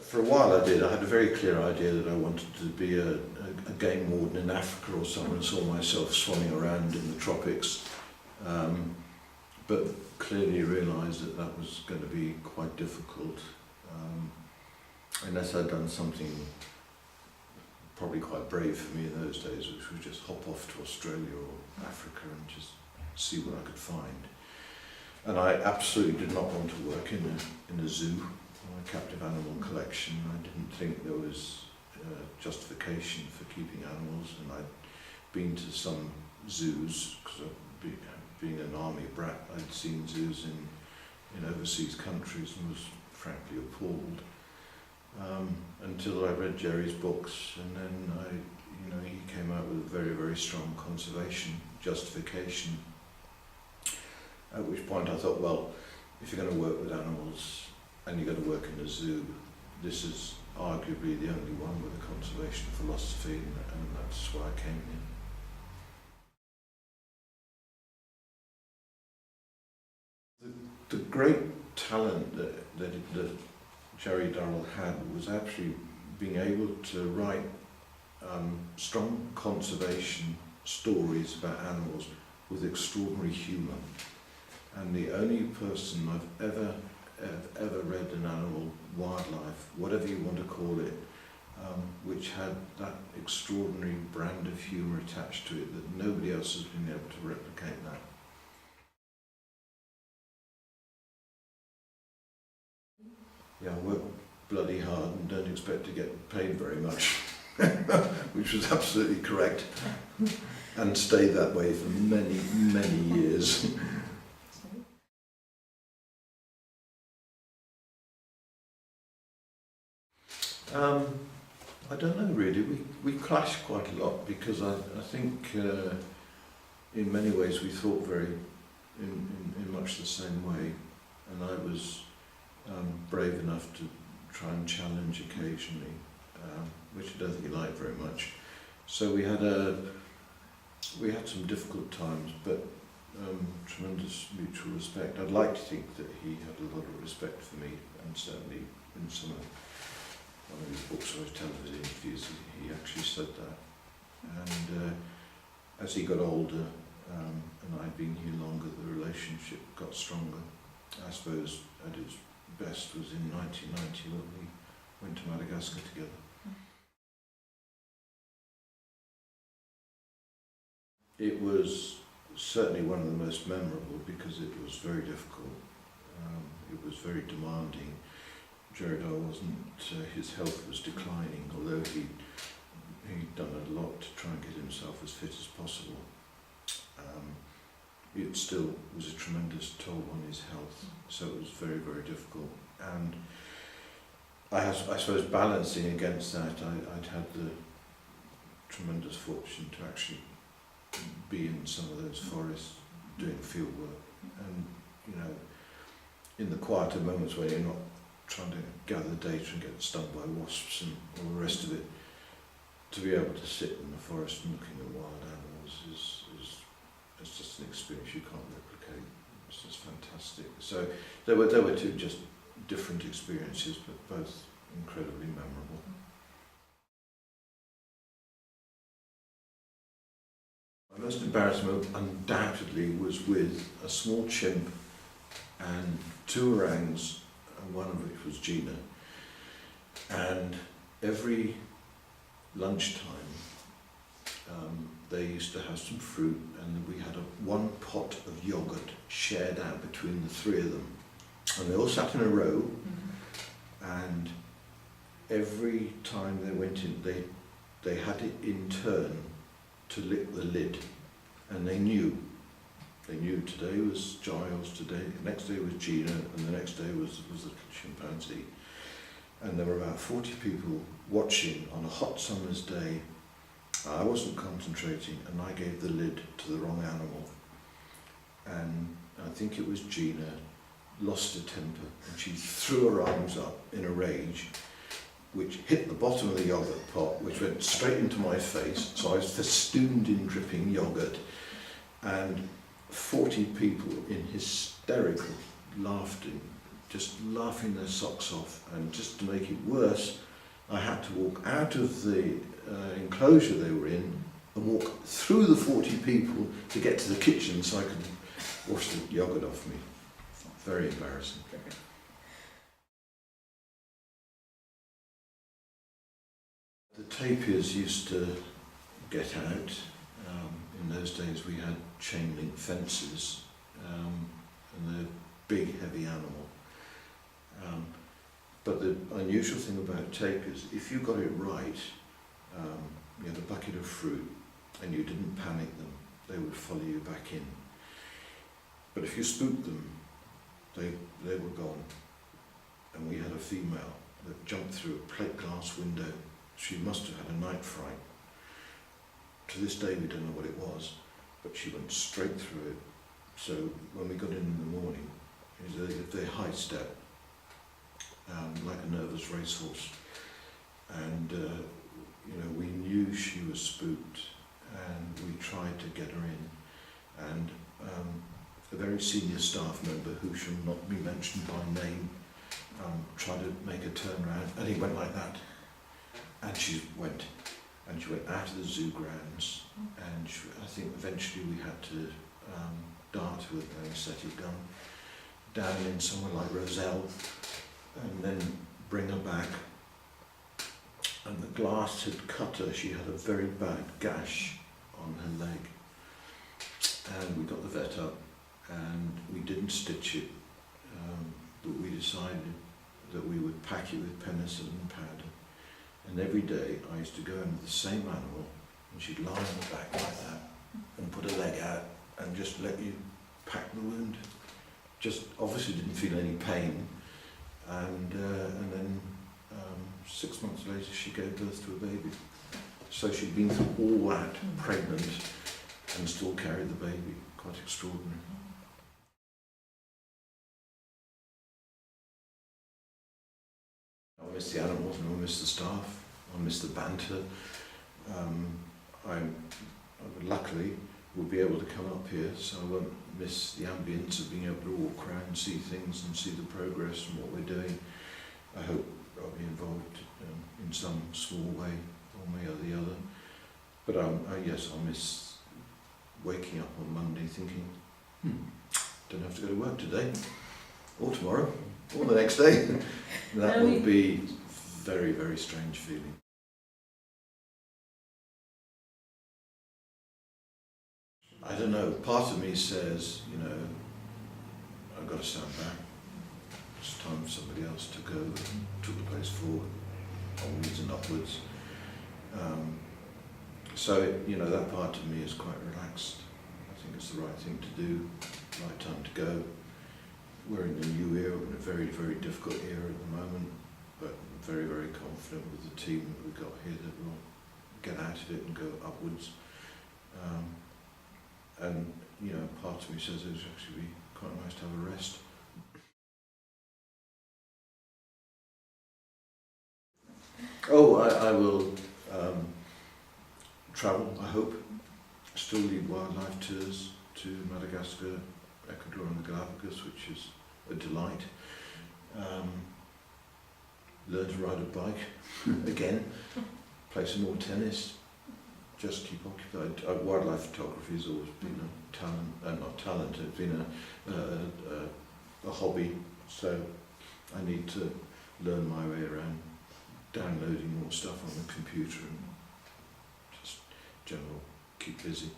for a while I did. I had a very clear idea that I wanted to be a game warden in Africa or somewhere, and saw myself swanning around in the tropics. But clearly realised that that was going to be quite difficult, unless I'd done something probably quite brave for me in those days, which was just hop off to Australia or Africa and just see what I could find. And I absolutely did not want to work in a zoo or a captive animal collection. I didn't think there was justification for keeping animals, and I'd been to some zoos, because being an army brat, I'd seen zoos in overseas countries and was frankly appalled. Until I read Jerry's books, and then he came out with a very, very strong conservation justification. At which point I thought, well, if you're going to work with animals and you're going to work in a zoo, this is arguably the only one with a conservation philosophy, and that's why I came in. The great talent that Gerald Durrell had was actually being able to write strong conservation stories about animals with extraordinary humour. And the only person I've ever read an animal, wildlife, whatever you want to call it, which had that extraordinary brand of humour attached to it, that nobody else has been able to replicate that. Yeah, I work bloody hard and don't expect to get paid very much, which was absolutely correct, and stayed that way for many, many years. I don't know really. We clashed quite a lot, because I think in many ways we thought very in much the same way, and I was brave enough to try and challenge occasionally, which I don't think he liked very much. So we had some difficult times, but tremendous mutual respect. I'd like to think that he had a lot of respect for me, and certainly in one of his books or his television interviews, he actually said that. And as he got older, and I'd been here longer, the relationship got stronger. I suppose at its best was in 1990 when we went to Madagascar together. It was certainly one of the most memorable, because it was very difficult. It was very demanding. Gerald wasn't, his health was declining, although he'd done a lot to try and get himself as fit as possible. It still was a tremendous toll on his health, so it was very, very difficult. And I suppose balancing against that, I'd had the tremendous fortune to actually be in some of those forests doing field work, and in the quieter moments where you're not trying to gather data and get stung by wasps and all the rest of it, to be able to sit in the forest and looking at wild animals is just an experience you can't replicate. It's just fantastic. So there were two just different experiences, but both incredibly memorable. My most embarrassment undoubtedly was with a small chimp and two orangs, and one of which was Gina. And every lunchtime they used to have some fruit, and we had one pot of yoghurt shared out between the three of them. And they all sat in a row, and every time they went in, they had it in turn to lick the lid, and they knew today was Giles, the next day was Gina, and the next day was the chimpanzee. And there were about 40 people watching on a hot summer's day. I wasn't concentrating, and I gave the lid to the wrong animal. And I think it was Gina lost her temper, and she threw her arms up in a rage, which hit the bottom of the yoghurt pot, which went straight into my face. So I was festooned in dripping yoghurt, and 40 people in hysterical laughter, just laughing their socks off, and just to make it worse, I had to walk out of the enclosure they were in and walk through the 40 people to get to the kitchen so I could wash the yoghurt off me. Very embarrassing. The tapirs used to get out. In those days we had chain link fences, and they're a big, heavy animal. But the unusual thing about tapirs, if you got it right, you had a bucket of fruit and you didn't panic them, they would follow you back in. But if you spooked them, they were gone. And we had a female that jumped through a plate glass window. She must have had a night fright. To this day we don't know what it was, but she went straight through it. So when we got in the morning, they high step, like a nervous racehorse. And we knew she was spooked, and we tried to get her in. And a very senior staff member, who shall not be mentioned by name, tried to make a turn around, and he went like that. And she went out of the zoo grounds, and I think eventually we had to dart with an anesthetic gun down in somewhere like Roselle, and then bring her back. And the glass had cut her. She had a very bad gash on her leg, and we got the vet up, and we didn't stitch it, but we decided that we would pack it with penicillin powder. And every day I used to go in with the same animal, and she'd lie on the back like that and put her leg out and just let you pack the wound. Just obviously didn't feel any pain, and then 6 months later she gave birth to a baby. So she'd been through all that pregnant and still carried the baby. Quite extraordinary. I miss the animals, and I miss the staff. I miss the banter. I luckily will be able to come up here, so I won't miss the ambience of being able to walk around and see things and see the progress and what we're doing. I hope I'll be involved in some small way, one way or the other. But yes, I'll miss waking up on Monday thinking, don't have to go to work today, or tomorrow, or the next day. That will be very, very strange feeling. I don't know, part of me says, I've got to stand back. It's time for somebody else to go and took the place forward, onwards and upwards. So, that part of me is quite relaxed. I think it's the right thing to do, right time to go. We're in a new era, we're in a very, very difficult era at the moment, but I'm very, very confident with the team that we've got here that we'll get out of it and go upwards. And, part of me says it would actually be quite nice to have a rest. Oh, I will travel, I hope. Still lead wildlife tours to Madagascar, Ecuador and the Galapagos, which is a delight. Learn to ride a bike again, play some more tennis, just keep occupied. Wildlife photography has always been a talent, not talent, it's been a hobby, so I need to learn my way around downloading more stuff on the computer and just general keep busy.